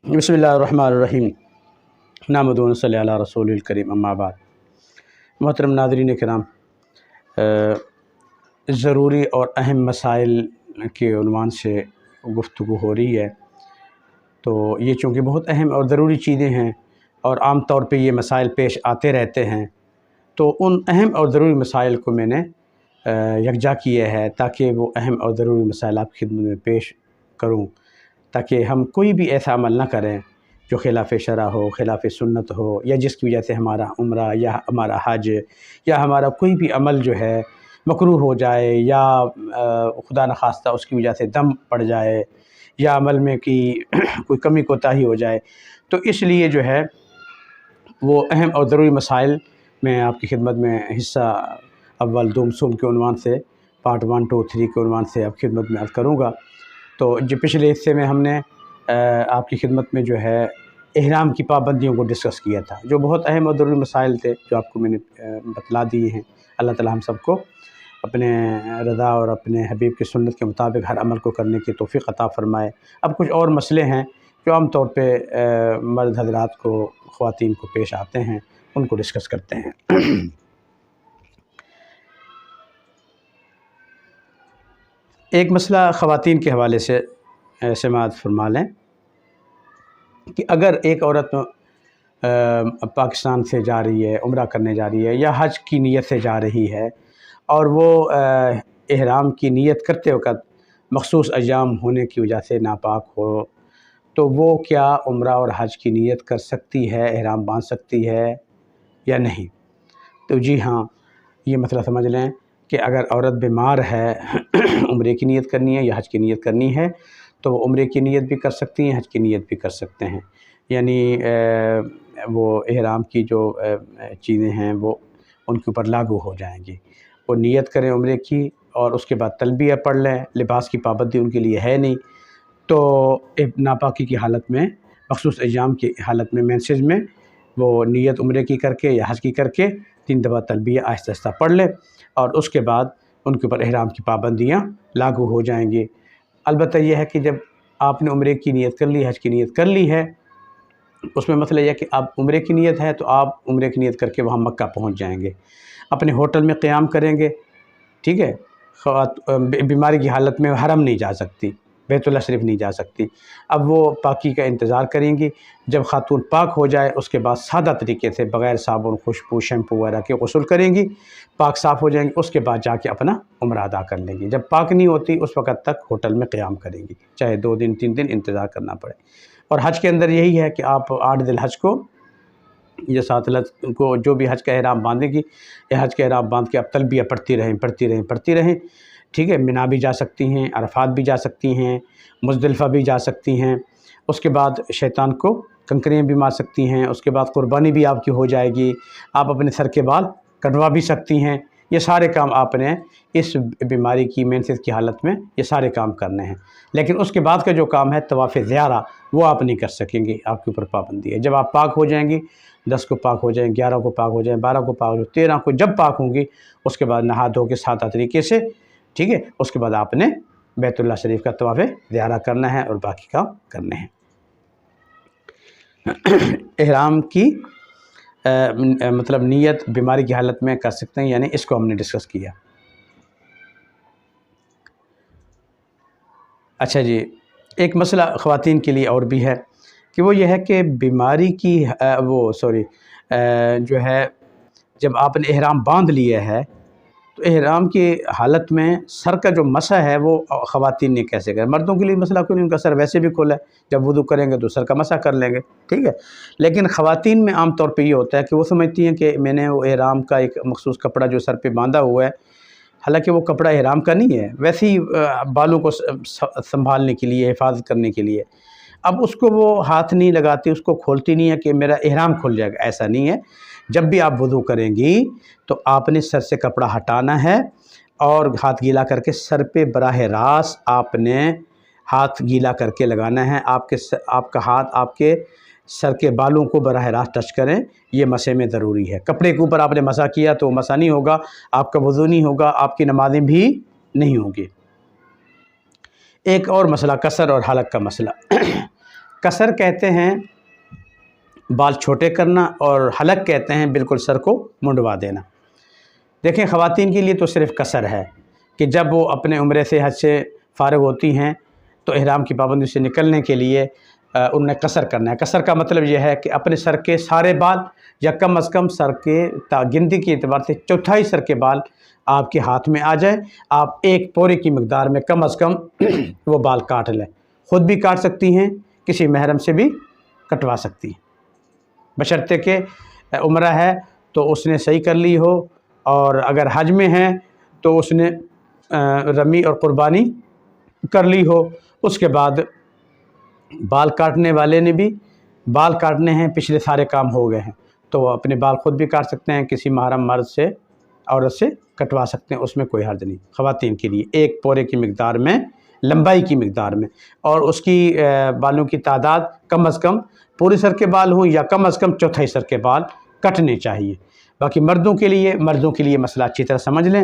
बिस्मिल्लाहिर्रहमानिर्रहीम नहमदुहु व नसल्ली अला रसूलिल करीम अम्मा बाद। मोहतरम नाज़रीन किराम, ज़रूरी और अहम मसाइल के उन्वान से गुफ्तगू हो रही है। तो ये चूँकि बहुत अहम और ज़रूरी चीज़ें हैं और आम तौर पे ये मसाइल पेश आते रहते हैं, तो उन अहम और ज़रूरी मसाइल को मैंने यकजा किया है ताकि वो अहम और ज़रूरी मसाइल आपकी खिदमत में पेश करूँ, ताकि हम कोई भी ऐसा अमल ना करें जो खिलाफ़ शरअ हो, खिलाफ़ सुन्नत हो, या जिसकी वजह से हमारा उम्रा या हमारा हज या हमारा कोई भी अमल जो है मकरूह हो जाए, या खुदा न खास्ता उसकी वजह से दम पड़ जाए, या अमल में की कोई कमी कोताही हो जाए। तो इसलिए जो है वो अहम और ज़रूरी मसाइल मैं आपकी खिदमत में हिस्सा अव्वल दूम सूम के उन्वान से पार्ट 1, 2, 3 के उन्वान से आपकी खिदमत में अर्ज़ करूँगा। तो जो पिछले हिस्से में हमने आपकी खिदमत में जो है इहराम की पाबंदियों को डिस्कस किया था, जो बहुत अहम और ज़रूरी मसाइल थे जो आपको मैंने बतला दिए हैं। अल्लाह ताला हम सबको अपने रज़ा और अपने हबीब की सुन्नत के मुताबिक हर अमल को करने की तौफ़ीक़ अता फ़रमाए। अब कुछ और मसले हैं जो आम तौर पे मर्द हज़रात को, ख़वातीन को पेश आते हैं, उनको डिस्कस करते हैं। एक मसला ख़वातीन के हवाले से समाअत फरमा लें कि अगर एक औरत पाकिस्तान से जा रही है, उम्रा करने जा रही है या हज की नीयत से जा रही है, और वो इहराम की नीयत करते वक़्त मख़सूस अय्याम होने की वजह से नापाक हो, तो वो क्या उम्रा और हज की नीयत कर सकती है, इहराम बांध सकती है या नहीं? तो जी हाँ, ये मसला समझ लें कि अगर औरत बीमार है उम्रे की नीयत करनी है या हज की नीयत करनी है, तो वो उम्रे की नीयत भी कर सकती हैं, हज की नीयत भी कर सकते हैं। यानी वो इहराम की जो चीज़ें हैं वो उनके ऊपर लागू हो जाएंगी। वो नीयत करें उम्रे की और उसके बाद तलबिया पढ़ लें, लिबास की पाबंदी उनके लिए है नहीं, तो नापाकी की हालत में, मखसूस अय्याम की हालत में, मेंसेज में वो नीयत उम्रे की करके या हज की करके 3 दफ़ा तलबिया आहिस्ता आहिस्ता पढ़ ले, और उसके बाद उनके ऊपर इहराम की पाबंदियाँ लागू हो जाएंगी। अलबत्ता यह है कि जब आपने उम्रे की नीयत कर ली, हज की नीयत कर ली है, उसमें मसला यह है कि आप उम्रे की नीयत है तो आप उम्रे की नीयत करके वहाँ मक्का पहुँच जाएंगे, अपने होटल में क़याम करेंगे, ठीक है। बीमारी की हालत में हरम नहीं जा सकती, बैतुल्लाह शरीफ नहीं जा सकती। अब वो पाकी का इंतज़ार करेंगी। जब खातून पाक हो जाए उसके बाद सादा तरीके से बग़ैर साबुन, खुशबू, शैम्पू वगैरह के गुस्ल करेंगी, पाक साफ़ हो जाएंगी, उसके बाद जाके अपना उम्रा अदा कर लेंगी। जब पाक नहीं होती उस वक़्त तक होटल में क़याम करेंगी, चाहे 2 दिन 3 दिन इंतज़ार करना पड़े। और हज के अंदर यही है कि आप 8 दिल हज को या 7 को जो भी हज का इहराम बांधेगी, या हज का इहराम बांध के आप तलबिया पढ़ती रहें, ठीक है। मिना भी जा सकती हैं, अरफात भी जा सकती हैं, मुज़दलिफ़ा भी जा सकती हैं। उसके बाद शैतान को कंकरियाँ भी मार सकती हैं, उसके बाद कुर्बानी भी आपकी हो जाएगी, आप अपने सर के बाल कटवा भी सकती हैं। ये सारे काम आपने इस बीमारी की, मेंसेस की हालत में ये सारे काम करने हैं। लेकिन उसके बाद का जो काम है तवाफ़ ज़ियारा, वो आप नहीं कर सकेंगे, आपके ऊपर पाबंदी है। जब आप पाक हो जाएंगी, 10 को पाक हो जाएँ, 11 को पाक हो जाएँ, 12 को पाक हो जाए, 13 को जब पाक होंगी, उसके बाद नहा धो के सादा तरीके से, ठीक है, उसके बाद आपने बैतुल्लाह शरीफ का तवाफ़ ज़ियारा करना है और बाकी काम करने हैं। इहराम की मतलब नीयत बीमारी की हालत में कर सकते हैं, यानी इसको हमने डिस्कस किया। अच्छा जी, एक मसला ख़वातीन के लिए और भी है कि वो ये है कि बीमारी की जो है, जब आपने इहराम बांध लिया है तो इहराम की हालत में सर का जो मसा है वो ख़वातीन ने कैसे करें? मर्दों के लिए मसला कोई नहीं, उनका सर वैसे भी खुला है, जब वुज़ू करेंगे तो सर का मसा कर लेंगे, ठीक है। लेकिन ख़वातीन में आम तौर पे ये होता है कि वो समझती हैं कि मैंने वो इहराम का एक मखसूस कपड़ा जो सर पे बांधा हुआ है, हालांकि वो कपड़ा इहराम का नहीं है, वैसे ही बालों को संभालने के लिए, हिफाजत करने के लिए। अब उसको वो हाथ नहीं लगाती, उसको खोलती नहीं है कि मेरा इहराम खुल जाएगा, ऐसा नहीं है। जब भी आप वुज़ू करेंगी तो आपने सर से कपड़ा हटाना है और हाथ गीला करके सर पे बराह रास्त आपने हाथ गीला करके लगाना है। आपका हाथ आपके सर के बालों को बराह रास्त टच करें, ये मसे में ज़रूरी है। कपड़े के ऊपर आपने मसा किया तो मसा नहीं होगा, आपका वुज़ू नहीं होगा, आपकी नमाज़ें भी नहीं होंगी। एक और मसला कसर और हलक का मसला। कसर कहते हैं बाल छोटे करना, और हलक कहते हैं बिल्कुल सर को मुंडवा देना। देखें, ख़वातीन के लिए तो सिर्फ़ कसर है कि जब वो अपने उम्रे से हज से फ़ारिग होती हैं तो इहराम की पाबंदी से निकलने के लिए उन्हें कसर करना है। कसर का मतलब यह है कि अपने सर के सारे बाल या कम अज़ कम सर के गिनती के एतबार से चौथाई सर के बाल आपके हाथ में आ जाए। आप एक पोरे की मकदार में कम अज़ कम वो बाल काट लें। ख़ुद भी काट सकती हैं, किसी महरम से भी कटवा सकती हैं, बशर्ते के उम्रा है तो उसने सही कर ली हो, और अगर हज में है तो उसने रमी और क़ुरबानी कर ली हो। उसके बाद बाल काटने वाले ने भी बाल काटने हैं, पिछले सारे काम हो गए हैं, तो वो अपने बाल ख़ुद भी काट सकते हैं, किसी महरम मर्द से औरत से कटवा सकते हैं, उसमें कोई हर्ज नहीं। ख़वातीन के लिए एक पोरे की मिक़दार में, लंबाई की मिक़दार में, और उसकी बालों की तादाद कम अज़ कम पूरे सर के बाल हों या कम अज़ कम चौथाई सर के बाल कटने चाहिए। बाकी मर्दों के लिए मसला अच्छी तरह समझ लें।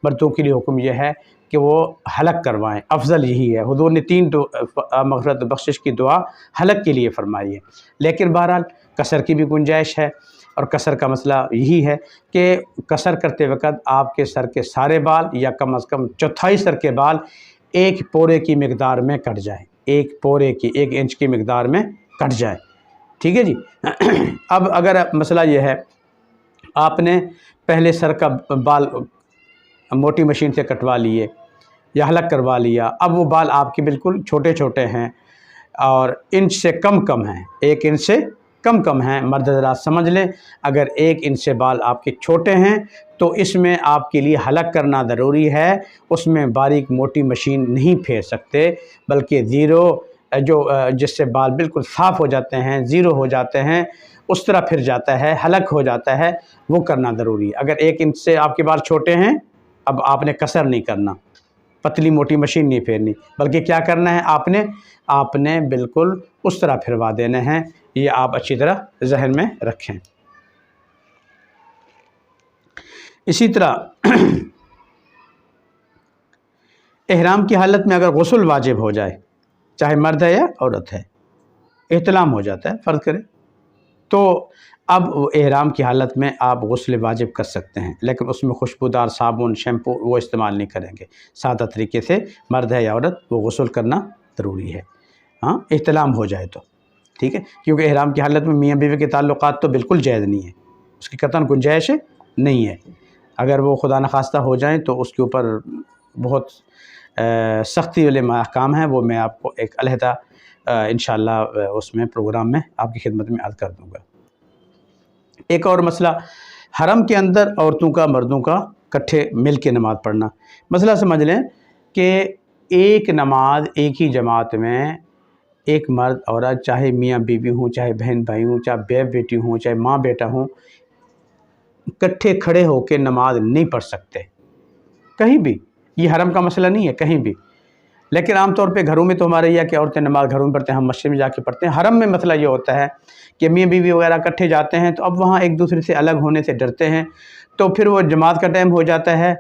मर्दों के लिए हुक्म यह है कि वो हलक करवाएं, अफजल यही है। हुज़ूर ने 3 मग़फ़िरत बख्शिश की दुआ हलक के लिए फरमाई है, लेकिन बहरहाल कसर की भी गुंजाइश है। और कसर का मसला यही है कि कसर करते वक़्त आपके सर के सारे बाल या कम अज़ कम चौथाई सर के बाल एक पोरे की मिक़दार में कट जाए, एक पोरे की 1 इंच की मिक़दार में कट जाए, ठीक है जी। अब अगर मसला यह है, आपने पहले सर का बाल मोटी मशीन से कटवा लिए या हलक करवा लिया, अब वो बाल आपके बिल्कुल छोटे छोटे हैं और इंच से कम हैं, 1 इंच से कम हैं। मर्द हज़रात समझ लें, अगर 1 इंच से बाल आपके छोटे हैं तो इसमें आपके लिए हलक करना ज़रूरी है। उसमें बारीक मोटी मशीन नहीं फेर सकते, बल्कि ज़ीरो जो जिससे बाल बिल्कुल साफ़ हो जाते हैं, ज़ीरो हो जाते हैं, उस तरह फिर जाता है, हलक हो जाता है, वो करना ज़रूरी है। अगर 1 इंच से आपके बाल छोटे हैं, अब आपने कसर नहीं करना, पतली मोटी मशीन नहीं फेरनी, बल्कि क्या करना है, आपने बिल्कुल उस तरह फिरवा देने हैं। ये आप अच्छी तरह जहन में रखें। इसी तरह इहराम की हालत में अगर गुस्ल वाजिब हो जाए, चाहे मर्द है या औरत है, एहतलाम हो जाता है फ़र्ज़ करें, तो अब इहराम की हालत में आप गुस्ल वाजिब कर सकते हैं, लेकिन उसमें खुशबूदार साबुन, शैम्पू वो इस्तेमाल नहीं करेंगे। सादा तरीके से मर्द है या औरत वो गुस्ल करना ज़रूरी है, हाँ, एहतलाम हो जाए तो, ठीक है। क्योंकि इहराम की हालत में मियाँ बीवी के ताल्लुकात तो बिल्कुल जायज़ नहीं है, उसकी कतन गुंजाइश नहीं है। अगर वो खुदा न खास्ता हो जाएँ तो उसके ऊपर बहुत सख्ती वाले अहकाम हैं, वो मैं आपको एक अलहदा इंशाअल्लाह उसमें प्रोग्राम में आपकी खिदमत में अर्ज़ कर दूँगा। एक और मसला, हरम के अंदर औरतों का मर्दों का इकट्ठे मिल के नमाज़ पढ़ना। मसला समझ लें कि एक नमाज एक ही जमात में एक मर्द औरत, चाहे मियाँ बीवी हों, चाहे बहन भाई हों, चाहे बेब बेटी हों, चाहे माँ बेटा हों, इकट्ठे खड़े होकर नमाज नहीं पढ़ सकते कहीं भी। ये हरम का मसला नहीं है कहीं भी, लेकिन आम तौर पे घरों में तो हमारे यहाँ कि औरतें नमाज़ घरों में पढ़ते हैं, हम मस्जिद में जाके पढ़ते हैं। हरम में मसला ये होता है कि मियाँ बीवी वगैरह इकट्ठे जाते हैं, तो अब वहाँ एक दूसरे से अलग होने से डरते हैं, तो फिर वो जमात का टाइम हो जाता है।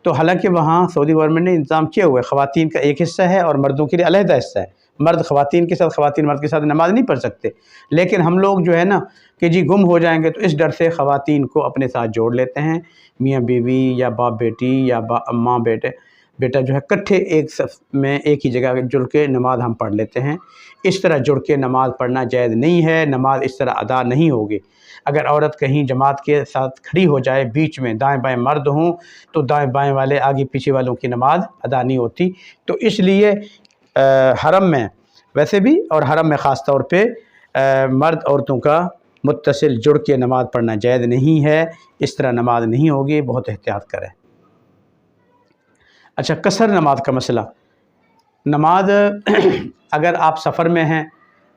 तो हालांकि वहाँ सऊदी गवर्नमेंट ने इंतज़ाम किया हुआ है, ख़वातीन का एक हिस्सा है और मर्दों के लिए अलहदा हिस्सा है। मर्द ख़वातीन के साथ, ख़वातीन मर्द के साथ नमाज़ नहीं पढ़ सकते, लेकिन हम लोग जो है ना कि जी गुम हो जाएंगे, तो इस डर से ख़वातीन को अपने साथ जोड़ लेते हैं। मियाँ बीवी या बाप बेटी या माँ बेटा जो है इकट्ठे एक सफ में एक ही जगह जुड़ के नमाज हम पढ़ लेते हैं। इस तरह जुड़ के नमाज पढ़ना जायज़ नहीं है, नमाज इस तरह अदा नहीं होगी। अगर औरत कहीं जमात के साथ खड़ी हो जाए, बीच में दाएं बाएं मर्द हों, तो दाएं बाएं वाले आगे पीछे वालों की नमाज अदा नहीं होती। तो इसलिए हरम में वैसे भी और हरम में ख़ास तौर पे मर्द औरतों का मुत्तसिल जुड़ के नमाज़ पढ़ना जायज़ नहीं है। इस तरह नमाज नहीं होगी, बहुत एहतियात करें। अच्छा, कसर नमाज का मसला। नमाज अगर आप सफ़र में हैं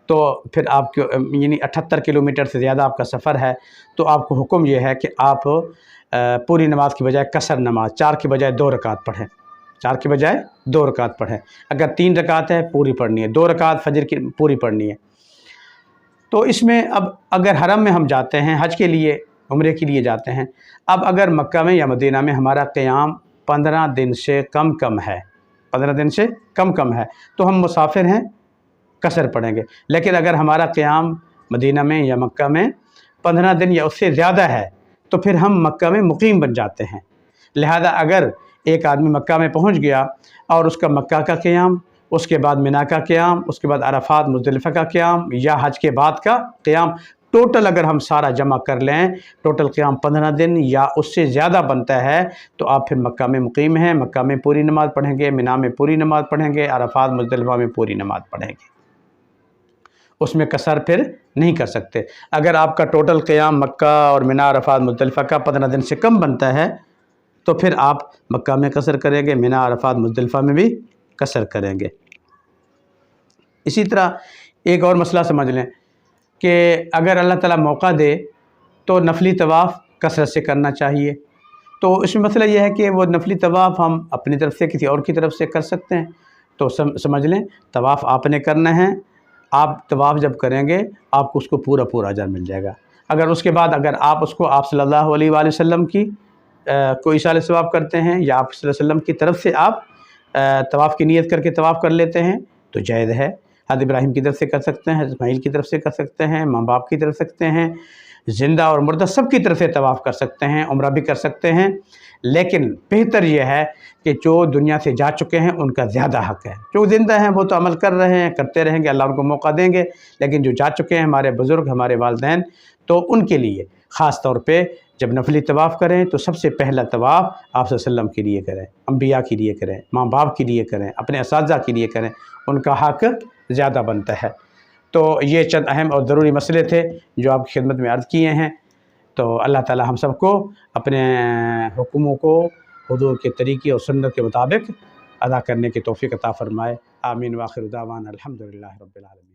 तो फिर आपको यानी 78 किलोमीटर से ज़्यादा आपका सफ़र है, तो आपको हुक्म यह है कि आप पूरी नमाज की बजाय कसर नमाज 4 की बजाय 2 रकात पढ़ें, 4 की बजाय 2 रकात पढ़ें। अगर 3 रकात है पूरी पढ़नी है, 2 रकात फजर की पूरी पढ़नी है। तो इसमें अब अगर हरम में हम जाते हैं हज के लिए, उम्रे के लिए जाते हैं, अब अगर मक्का में या मदीना में हमारा क़याम 15 दिन से कम है, 15 दिन से कम है, तो हम मुसाफिर हैं, कसर पढ़ेंगे। लेकिन अगर हमारा क़याम मदीना में या मक्का में 15 दिन या उससे ज़्यादा है तो फिर हम मक्का में मुकीम बन जाते हैं। लिहाजा अगर एक आदमी मक्का में पहुंच गया और उसका मक्का का क़याम, उसके बाद मिना का क़याम, उसके बाद अरफात मुज़दलिफ़ा का क़याम या हज के बाद का क़याम, टोटल अगर हम सारा जमा कर लें, टोटल क़याम 15 दिन या उससे ज़्यादा बनता है तो आप फिर मक्का में मुकीम हैं। मक्का में पूरी नमाज़ पढ़ेंगे, मिना में पूरी नमाज़ पढ़ेंगे, अरफात मुज़दलिफ़ा में पूरी नमाज़ पढ़ेंगे, उसमें कसर फिर नहीं कर सकते। अगर आपका टोटल क़याम मक्का और मिना अरफात मुज़दलिफ़ा का 15 दिन से कम बनता है तो फिर आप मक्का में कसर करेंगे, मिना अरफात मुज़दलिफ़ा में भी कसर करेंगे। इसी तरह एक और मसला समझ लें कि अगर अल्लाह ताला मौका दे तो नफली तवाफ़ कसरत से करना चाहिए। तो इसमें मसला यह है कि वो नफली तवाफ़ हम अपनी तरफ से किसी और की तरफ से कर सकते हैं। तो समझ लें तवाफ़ आपने करना है, आप तवाफ़ जब करेंगे आपको उसको पूरा पूरा अजर मिल जाएगा। अगर उसके बाद अगर आप उसको आप सल्लल्लाहु अलैहि वसल्लम की कोई इशारे सवाब करते हैं या आप सल्लल्लाहु अलैहि वसल्लम की तरफ से आप तवाफ़ की नीयत करके तवाफ़ कर लेते हैं तो जायज़ है। हज़रत इब्राहीम की तरफ से कर सकते हैं, हज़रत इस्माईल की तरफ से कर सकते हैं, माँ बाप की तरफ से सकते हैं, ज़िंदा और मुर्दा सब की तरफ से तवाफ़ कर सकते हैं, उम्रा भी कर सकते हैं। लेकिन बेहतर यह है कि जो दुनिया से जा चुके हैं उनका ज़्यादा हक़ है। जो ज़िंदा हैं वो तो अमल कर रहे हैं, करते रहेंगे, अल्लाह उनको मौका देंगे। लेकिन जो जा चुके हैं हमारे बुज़ुर्ग, हमारे वालिदैन, तो उनके लिए ख़ास तौर पे जब नफली तवाफ़ करें तो सबसे पहला तवाफ़ आप सल्लल्लाहु अलैहि वसल्लम के लिए करें, अंबिया के लिए करें, माँ बाप के लिए करें, अपने असातिज़ा के लिए करें, उनका हक़ ज़्यादा बनता है। तो ये चंद अहम और ज़रूरी मसले थे जो आपकी खिदमत में अर्ज़ किए हैं। तो अल्लाह ताला हम सबको अपने हुक्मों को हुज़ूर के तरीक़े और सुन्नत के मुताबिक अदा करने की तौफ़ीक़ अता फ़रमाए। आमीन व आख़िर दावाना अल्हम्दुलिल्लाहि रब्बिल आलमीन।